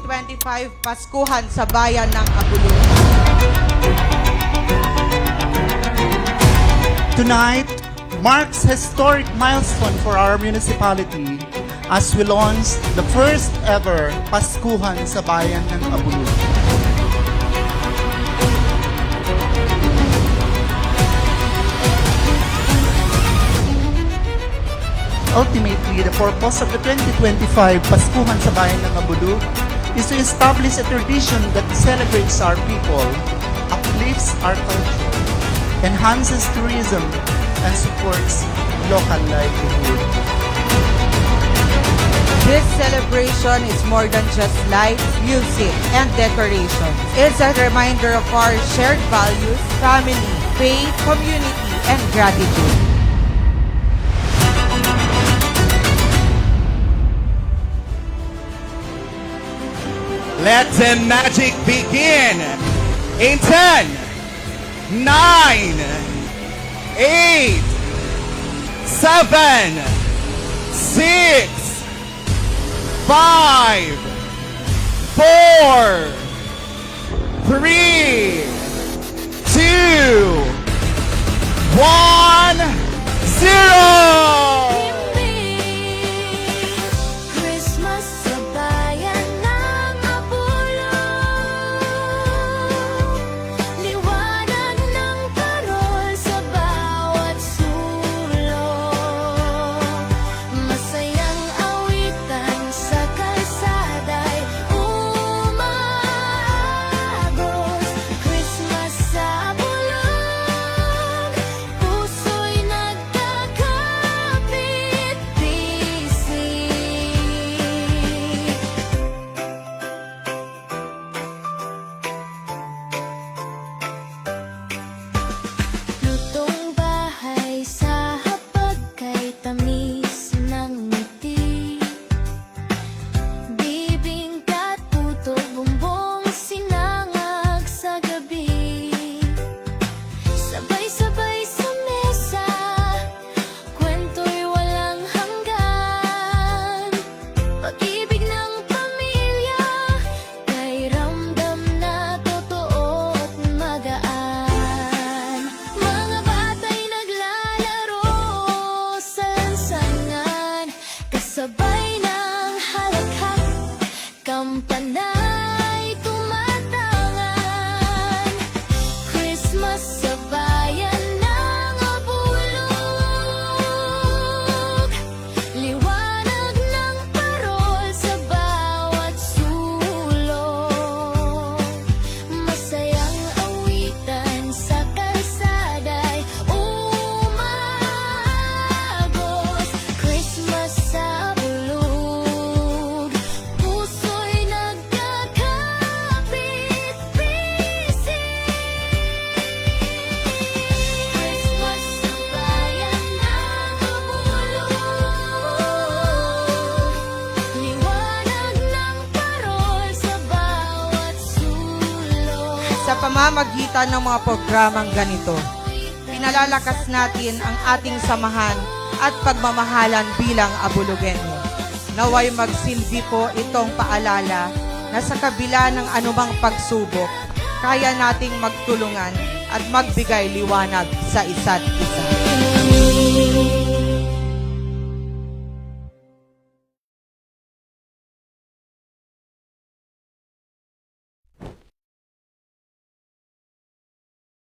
2025 Paskuhan sa Bayan ng Abulong. Tonight marks historic milestone for our municipality as we launch the first ever Paskuhan sa Bayan ng Abulong. Ultimately, the purpose of the 2025 Paskuhan sa Bayan ng Abulong is to establish a tradition that celebrates our people, uplifts our culture, enhances tourism, and supports local livelihood. This celebration is more than just lights, music, and decoration. It's a reminder of our shared values, family, faith, community, and gratitude. Let the magic begin in 10, 9, 8, 7, 6, 5, 4, 3, 2, 1, 0! Christmas sa bayan ng Abulong. Liwanag ng parol sa bawat sulok. Masayang awitan sa kalsada'y umagos. Christmas sa Abulong, puso'y nagkakapit-bisig. Lutong bahay sa hapag kay tamis ng ngiti. Bibingka, tuto, bumbong, sinangag sa gabi. Sabay-sabay sa mesa, kwento'y walang hanggan. Pag-ibig ng pamilya, kay ramdam na totoo't magaan. Mga bata'y naglalaro sa lansangan, kasabay ng halakhak, kampana'y tumatangan. Christmas sa bayan ng Abulong, liwanag ng parol sa bawat sulok. Masayang awitan sa kalsada'y umagos. Christmas sa Abulong, puso'y nagkakapit-bisig. Christmas sa bayan ng Abulong, liwanag ng parol sa bawat sulok. Sa pamamagitan ng mga programang ganito, pinalalakas natin ang ating samahan at pagmamahalan bilang Abulugenyo. Naway magsilbi po itong paalala na sa kabila ng anumang pagsubok, kaya nating magtulungan at magbigay liwanag sa isa't isa.